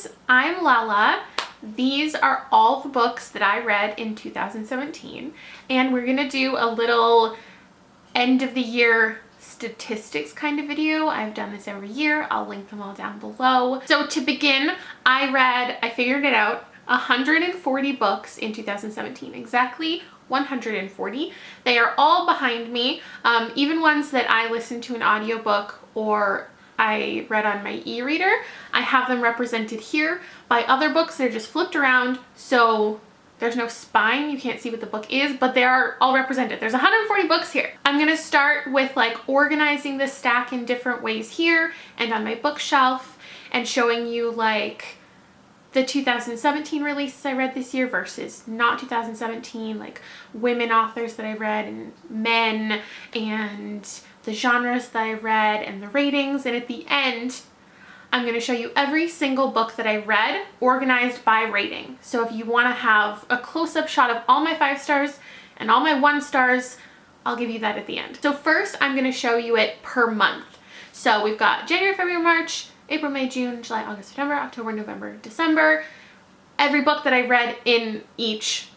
guys, I'm Lala. These are all the books that I read in 2017, and we're gonna do a little end of the year statistics kind of video. I've done this every year. I'll link them all down below. So to begin, I figured it out, 140 books in 2017, exactly 140. They are all behind me, even ones that I listened to an audiobook or I read on my e-reader. I have them represented here. By other books, they're just flipped around, so there's no spine. You can't see what the book is, but they are all represented. There's 140 books here. I'm gonna start with like organizing the stack in different ways here and on my bookshelf and showing you like the 2017 releases I read this year versus not 2017, like women authors that I read and men and the genres that I read and the ratings. And at the end, I'm going to show you every single book that I read organized by rating. So if you want to have a close-up shot of all my 5 stars and all my 1 stars, I'll give you that at the end. So first, I'm going to show you it per month. So we've got January, February, March, April, May, June, July, August, September, October, November, December. Every book that I read in each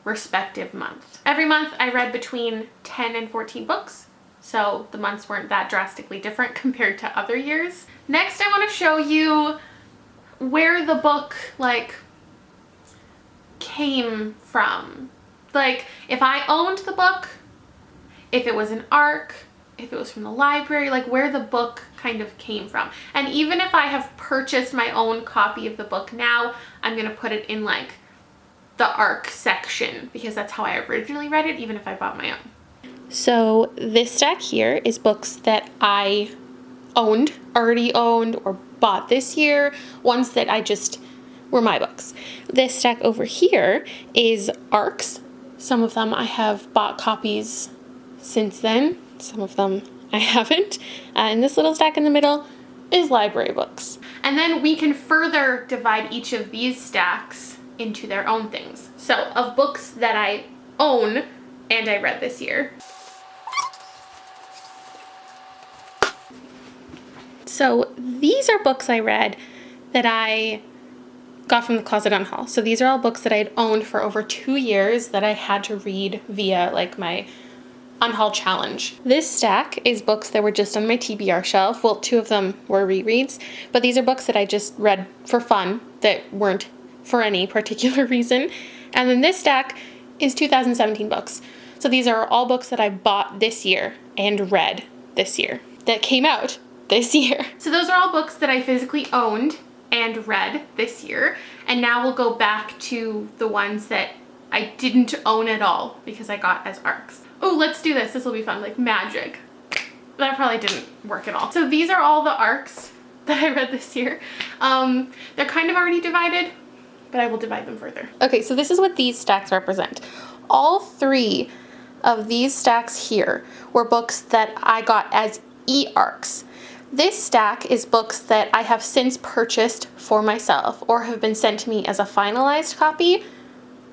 respective month. Every month I read between 10 and 14 books. So the months weren't that drastically different compared to other years. Next, I want to show you where the book like came from. Like if I owned the book, if it was an ARC, if it was from the library, like where the book kind of came from. And even if I have purchased my own copy of the book now, I'm going to put it in like the ARC section because that's how I originally read it, even if I bought my own. So this stack here is books that I already owned or bought this year, ones that I just were my books. This stack over here is ARCs. Some of them I have bought copies since then, some of them I haven't. And this little stack in the middle is library books. And then we can further divide each of these stacks into their own things. So of books that I own and I read this year. So these are books I read that I got from the Closet Unhaul. So these are all books that I'd owned for over 2 years that I had to read via like my Unhaul challenge. This stack is books that were just on my TBR shelf. Well, 2 of them were rereads, but these are books that I just read for fun that weren't for any particular reason. And then this stack is 2017 books. So these are all books that I bought this year and read this year that came out this year. So those are all books that I physically owned and read this year. And now we'll go back to the ones that I didn't own at all because I got as ARCs. Oh, let's do this. This will be fun, like magic. That probably didn't work at all. So these are all the ARCs that I read this year. They're kind of already divided, but I will divide them further. Okay, so this is what these stacks represent. All 3 of these stacks here were books that I got as e-ARCs. This stack is books that I have since purchased for myself or have been sent to me as a finalized copy,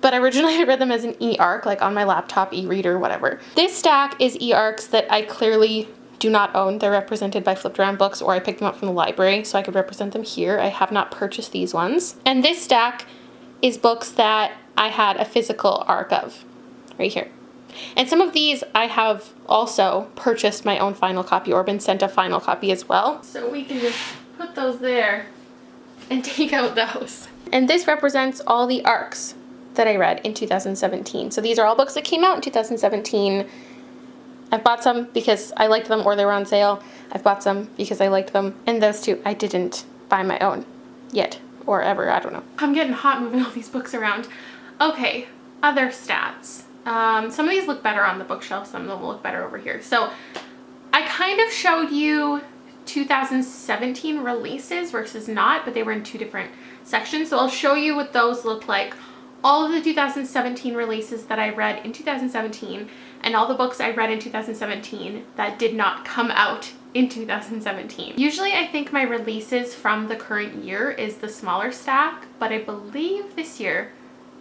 but originally I read them as an e-ARC, like on my laptop, e-reader, whatever. This stack is e-ARCs that I clearly do not own. They're represented by flipped around books, or I picked them up from the library so I could represent them here. I have not purchased these ones. And this stack is books that I had a physical ARC of, right here. And some of these I have also purchased my own final copy or been sent a final copy as well. So we can just put those there and take out those. And this represents all the ARCs that I read in 2017. So these are all books that came out in 2017. I've bought some because I liked them or they were on sale. I've bought some because I liked them. And those 2 I didn't buy my own yet or ever, I don't know. I'm getting hot moving all these books around. Okay, other stats. Some of these look better on the bookshelf, some of them will look better over here. So I kind of showed you 2017 releases versus not, but they were in 2 different sections. So I'll show you what those look like. All of the 2017 releases that I read in 2017 and all the books I read in 2017 that did not come out in 2017. Usually I think my releases from the current year is the smaller stack, but I believe this year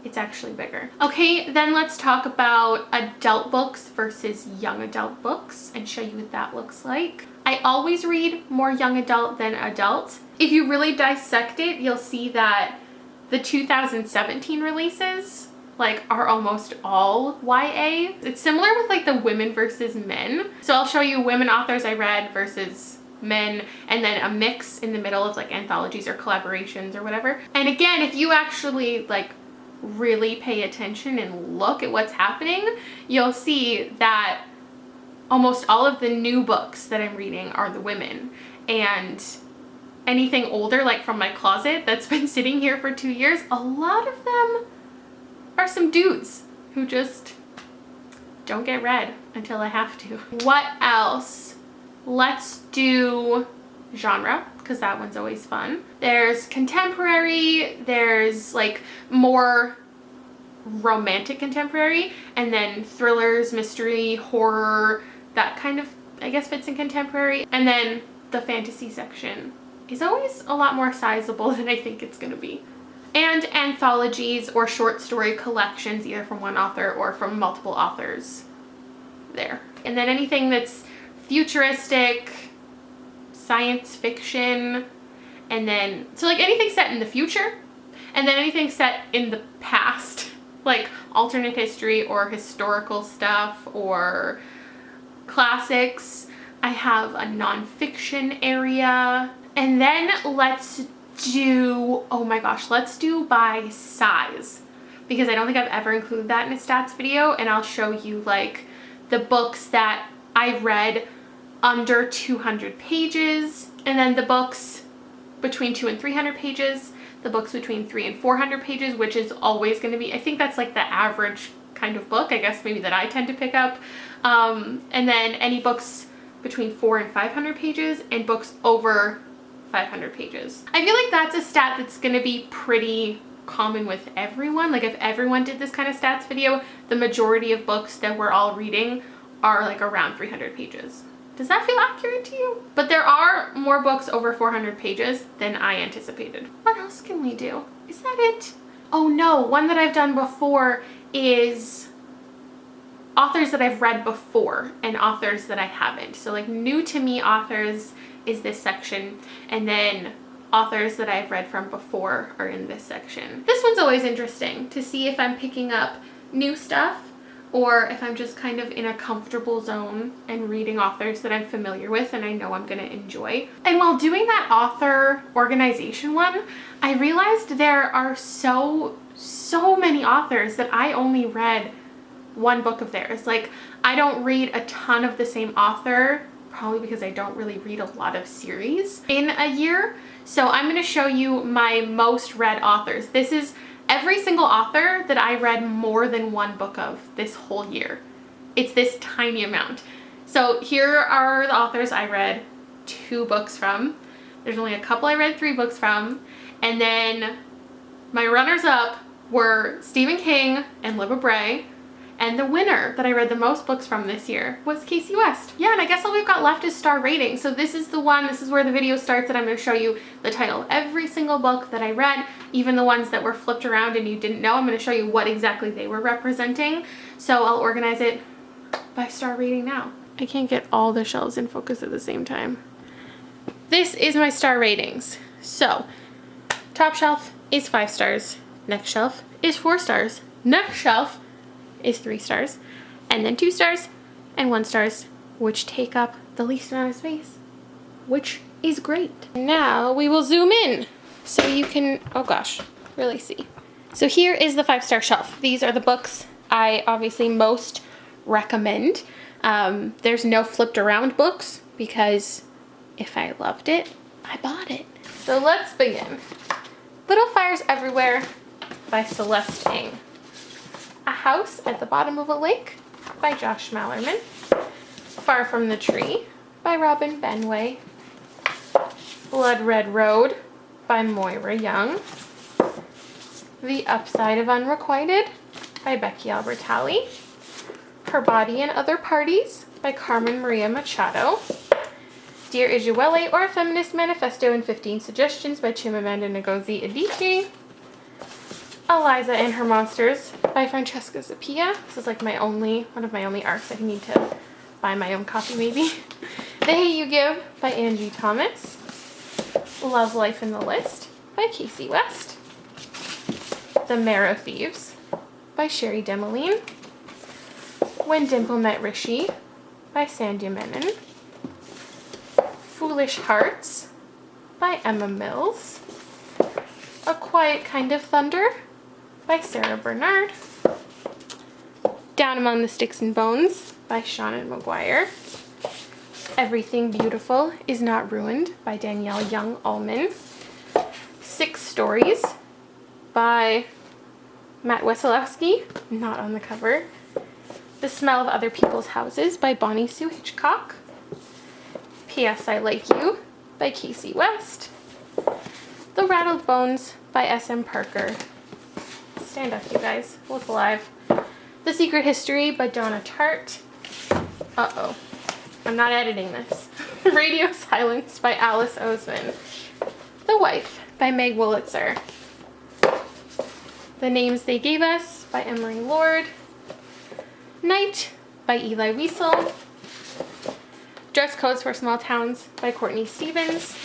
it's actually bigger. Okay, then let's talk about adult books versus young adult books and show you what that looks like. I always read more young adult than adult. If you really dissect it, you'll see that the 2017 releases like are almost all YA. It's similar with like the women versus men. So I'll show you women authors I read versus men, and then a mix in the middle of like anthologies or collaborations or whatever. And again, if you actually like really pay attention and look at what's happening, you'll see that almost all of the new books that I'm reading are the women, and anything older, like from my closet that's been sitting here for 2 years, a lot of them are some dudes who just don't get read until I have to. What else? Let's do genre, because that one's always fun. There's contemporary, there's like more romantic contemporary, and then thrillers, mystery, horror, that kind of, I guess, fits in contemporary. And then the fantasy section is always a lot more sizable than I think it's gonna be. And anthologies or short story collections, either from one author or from multiple authors there. And then anything that's futuristic, science fiction, and then, so like anything set in the future, and then anything set in the past, like alternate history or historical stuff or classics. I have a nonfiction area. And then let's do, oh my gosh, let's do by size, because I don't think I've ever included that in a stats video, and I'll show you like the books that I read under 200 pages, and then the books between 200 and 300 pages, the books between 300 and 400 pages, which is always going to be, I think that's like the average kind of book, I guess maybe that I tend to pick up, and then any books between 400 and 500 pages, and books over 500 pages. I feel like that's a stat that's going to be pretty common with everyone. Like if everyone did this kind of stats video, the majority of books that we're all reading are like around 300 pages. Does that feel accurate to you? But there are more books over 400 pages than I anticipated. What else can we do? Is that it? Oh no, one that I've done before is authors that I've read before and authors that I haven't. So like new to me authors is this section, and then authors that I've read from before are in this section. This one's always interesting to see if I'm picking up new stuff or if I'm just kind of in a comfortable zone and reading authors that I'm familiar with and I know I'm gonna enjoy. And while doing that author organization one, I realized there are so many authors that I only read one book of theirs. Like I don't read a ton of the same author, probably because I don't really read a lot of series in a year. So I'm going to show you my most read authors. This is every single author that I read more than one book of this whole year. It's this tiny amount. So here are the authors I read 2 books from. There's only a couple I read 3 books from. And then my runners up were Stephen King and Libba Bray. And the winner that I read the most books from this year was Casey West. Yeah, and I guess all we've got left is star rating. So this is the one, this is where the video starts, and I'm going to show you the title of every single book that I read, even the ones that were flipped around and you didn't know. I'm going to show you what exactly they were representing. So I'll organize it by star rating now. I can't get all the shelves in focus at the same time. This is my star ratings. So top shelf is 5 stars. Next shelf is 4 stars. Next shelf is 3 stars, and then 2 stars and 1 stars, which take up the least amount of space, which is great. Now we will zoom in so you can, oh gosh, really see. So here is the 5-star shelf. These are the books I obviously most recommend. There's no flipped around books because if I loved it, I bought it. So let's begin. Little Fires Everywhere by Celeste Ng. A House at the Bottom of a Lake by Josh Malerman. Far from the Tree by Robin Benway. Blood Red Road by Moira Young. The Upside of Unrequited by Becky Albertalli. Her Body and Other Parties by Carmen Maria Machado. Dear Isuele, or A Feminist Manifesto in 15 Suggestions by Chimamanda Ngozi Adichie. Eliza and Her Monsters by Francesca Zappia. This is like one of my only arcs. I need to buy my own copy maybe. The Hate You Give by Angie Thomas. Love, Life, and the List by Casey West. The Marrow Thieves by Sherry Demoline. When Dimple Met Rishi by Sandhya Menon. Foolish Hearts by Emma Mills. A Quiet Kind of Thunder by Sarah Bernard. Down Among the Sticks and Bones by Shannon McGuire. Everything Beautiful Is Not Ruined by Danielle Young Allman. 6 Stories by Matt Wesolowski, not on the cover. The Smell of Other People's Houses by Bonnie Sue Hitchcock. P.S. I Like You by Casey West. The Rattled Bones by S.M. Parker. Stand up, you guys. Look alive. The Secret History by Donna Tartt. Uh-oh. I'm not editing this. Radio Silence by Alice Oseman. The Wife by Meg Wolitzer. The Names They Gave Us by Emery Lord. Night by Eli Wiesel. Dress Codes for Small Towns by Courtney Stevens.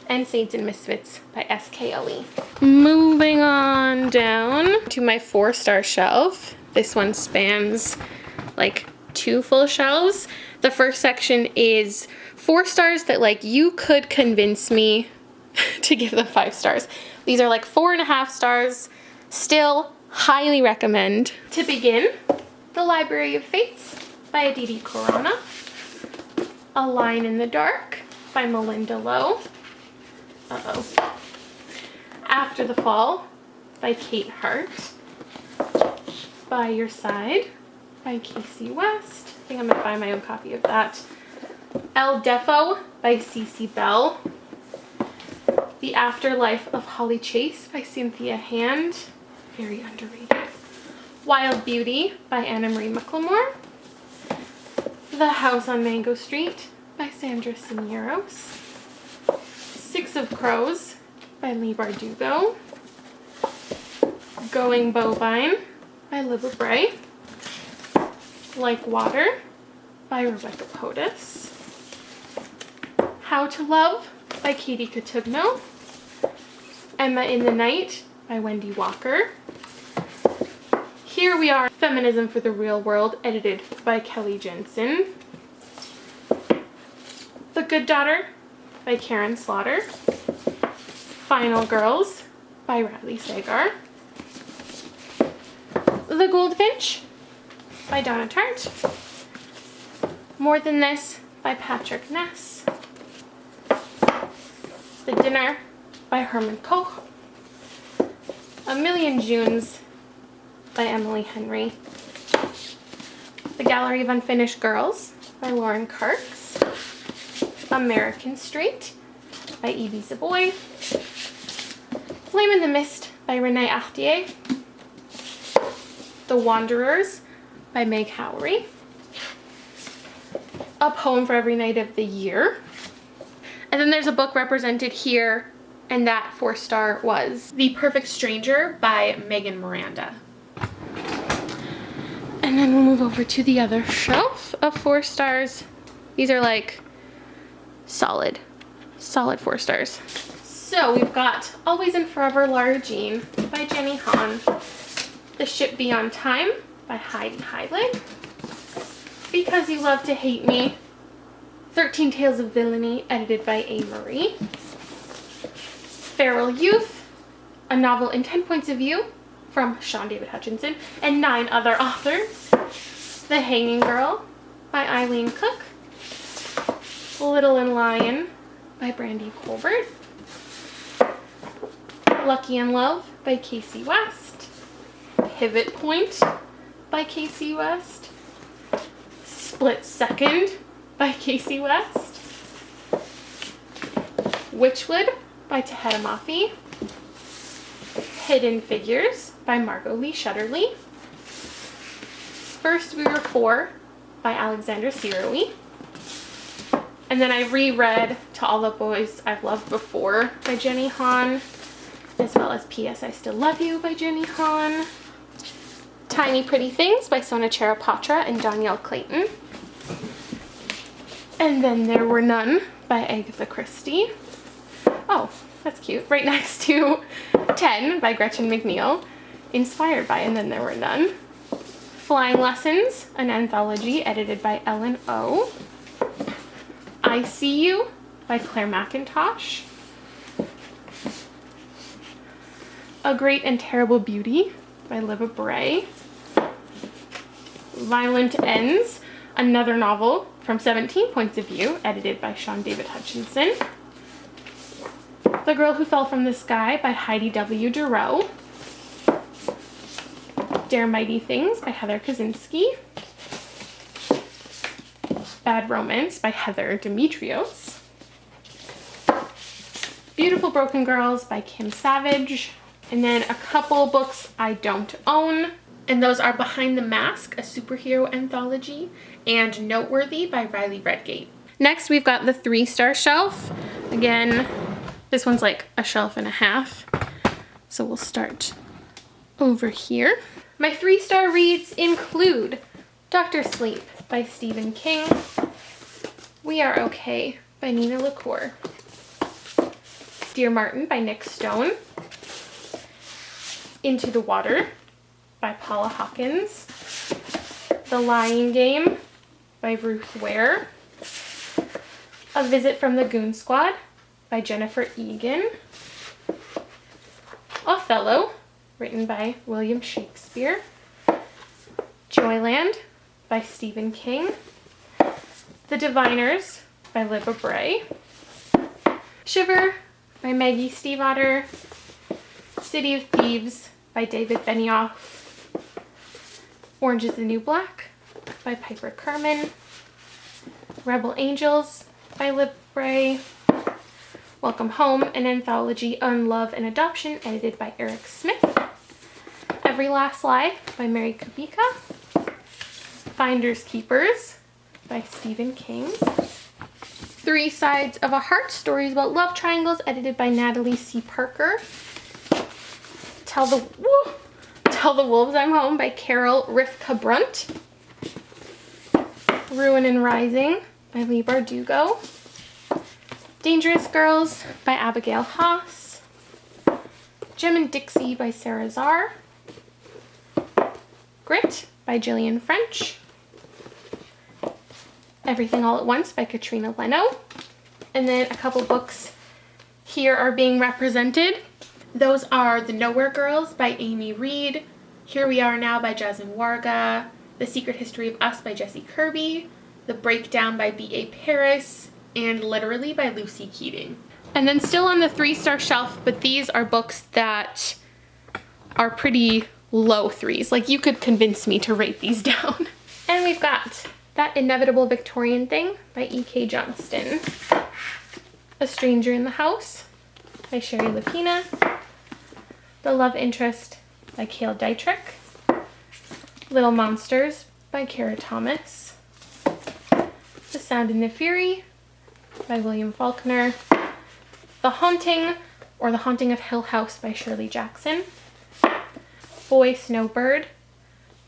And Saints and Misfits by S.K. Ali. Moving on down to my 4-star shelf. This one spans like 2 full shelves. The first section is 4 stars that like you could convince me to give them 5 stars. These are like 4.5 stars. Still highly recommend. To begin, The Library of Fates by Aditi Corona. A Line in the Dark by Melinda Lowe. Uh-oh. After the Fall by Kate Hart. By Your Side by Casey West. I think I'm going to buy my own copy of that. El Defo by Cece Bell. The Afterlife of Holly Chase by Cynthia Hand. Very underrated. Wild Beauty by Anna Marie McLemore. The House on Mango Street by Sandra Sinieros. 6 of Crows by Leigh Bardugo. Going Bovine by Libba Bray. Like Water by Rebecca Potus. How to Love by Katie Cotugno. Emma in the Night by Wendy Walker. Here We Are, Feminism for the Real World, edited by Kelly Jensen. The Good Daughter by Karen Slaughter. Final Girls by Riley Sagar. The Goldfinch by Donna Tartt. More Than This by Patrick Ness. The Dinner by Herman Koch. A Million Junes by Emily Henry. The Gallery of Unfinished Girls by Lauren Karks. American Street by Evie Zaboy. Flame in the Mist by Renee Ahdieh. The Wanderers by Meg Howry. A Poem for Every Night of the Year. And then there's a book represented here, and that 4-star was The Perfect Stranger by Megan Miranda. And then we'll move over to the other shelf of 4 stars. These are like solid 4 stars. So we've got Always and Forever Lara Jean by Jenny Han. The Ship Beyond Time by Heidi Heilig. Because You Love to Hate Me. 13 Tales of Villainy, edited by A. Marie. Feral Youth, a novel in 10 points of view from Sean David Hutchinson and 9 other authors. The Hanging Girl by Eileen Cook. Little and Lion by Brandy Colbert. Lucky in Love by Casey West. Pivot Point by Casey West. Split Second by Casey West. Witchwood by Taheda Mafi. Hidden Figures by Margot Lee Shutterly. First We Were Four by Alexandra Sirowy. And then I reread To All the Boys I've Loved Before by Jenny Han, as well as P.S. I Still Love You by Jenny Han. Tiny Pretty Things by Sona Charapatra and Danielle Clayton. And then There Were None by Agatha Christie. Oh, that's cute. Right next to 10 by Gretchen McNeil, inspired by And Then There Were None. Flying Lessons, an anthology edited by Ellen O. I See You by Claire McIntosh. A Great and Terrible Beauty by Libba Bray. Violent Ends, another novel from 17 Points of View, edited by Sean David Hutchinson. The Girl Who Fell from the Sky by Heidi W. Giroux. Dare Mighty Things by Heather Kaczynski. Bad Romance by Heather Demetrios. Beautiful Broken Girls by Kim Savage. And then a couple books I don't own. And those are Behind the Mask, a superhero anthology, and Noteworthy by Riley Redgate. Next, we've got the 3-star shelf. Again, this one's like a shelf and a half. So we'll start over here. My 3-star reads include Dr. Sleep by Stephen King, We Are Okay by Nina LaCour, Dear Martin by Nick Stone, Into the Water by Paula Hawkins, The Lying Game by Ruth Ware, A Visit from the Goon Squad by Jennifer Egan, Othello, written by William Shakespeare, Joyland by Stephen King, The Diviners by Libba Bray, Shiver by Maggie Stiefvater, City of Thieves by David Benioff, Orange is the New Black by Piper Kerman, Rebel Angels by Libba Bray, Welcome Home, an anthology on love and adoption, edited by Eric Smith, Every Last Lie by Mary Kubica, Finders Keepers by Stephen King, Three Sides of a Heart, stories about love triangles, edited by Natalie C. Parker, Tell the Wolves I'm Home by Carol Rivka Brunt, Ruin and Rising by Leigh Bardugo, Dangerous Girls by Abigail Haas, Jem and Dixie by Sarah Zarr, Grit by Gillian French, Everything All at Once by Katrina Leno, and then a couple books here are being represented. Those are The Nowhere Girls by Amy Reed, Here We Are Now by Jasmine Warga, The Secret History of Us by Jessie Kirby, The Breakdown by B.A. Paris, and Literally by Lucy Keating. And then still on the 3-star shelf, but these are books that are pretty low 3s. Like, you could convince me to rate these down. And we've got That Inevitable Victorian Thing by E.K. Johnston, A Stranger in the House by Sherry Lapina, The Love Interest by Cale Dietrich, Little Monsters by Kara Thomas, The Sound and the Fury by William Faulkner, The Haunting, or The Haunting of Hill House by Shirley Jackson, Boy Snowbird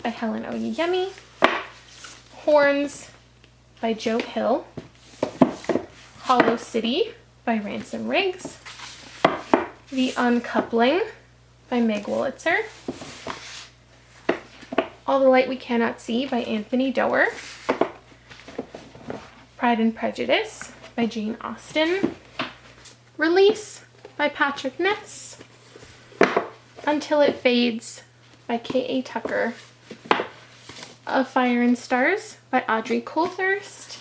by Helen Oyeyemi, Horns by Joe Hill, Hollow City by Ransom Riggs, The Uncoupling by Meg Wolitzer, All the Light We Cannot See by Anthony Doerr, Pride and Prejudice by Jane Austen, Release by Patrick Ness, Until It Fades by K.A. Tucker, Of Fire and Stars by Audrey Coulthurst,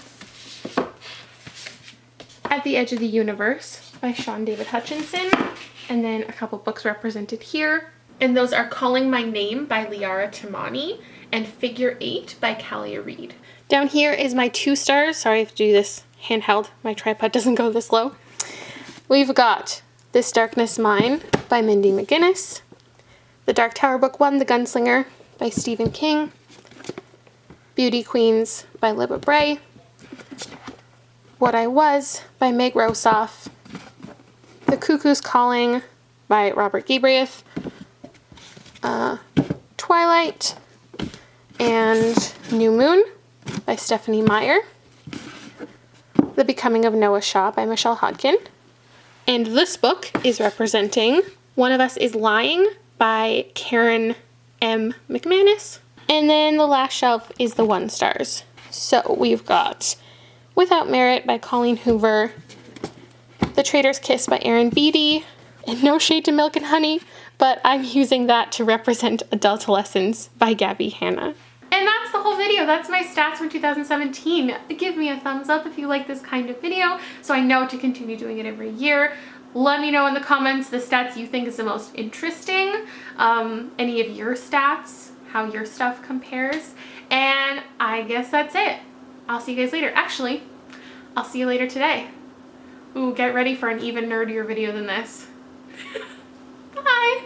At the Edge of the Universe by Sean David Hutchinson, and then a couple books represented here. And those are Calling My Name by Liara Timani and Figure 8 by Kalia Reed. Down here is my 2 stars. Sorry, I have to do this handheld. My tripod doesn't go this low. We've got This Darkness Mine by Mindy McGinnis, The Dark Tower Book 1, The Gunslinger by Stephen King, Beauty Queens by Libba Bray, What I Was by Meg Rosoff, The Cuckoo's Calling by Robert Galbraith, Twilight, and New Moon by Stephanie Meyer, The Becoming of Noah Shaw by Michelle Hodkin. And this book is representing One of Us is Lying by Karen M. McManus. And then the last shelf is the 1 stars. So we've got Without Merit by Colleen Hoover, The Traitor's Kiss by Erin Beatty, and No Shade to Milk and Honey, but I'm using that to represent Adult Lessons by Gabby Hanna. And that's the whole video. That's my stats from 2017. Give me a thumbs up if you like this kind of video so I know to continue doing it every year. Let me know in the comments the stats you think is the most interesting, any of your stats, how your stuff compares, and I guess that's it. I'll see you guys later. Actually, I'll see you later today. Ooh, get ready for an even nerdier video than this. Bye!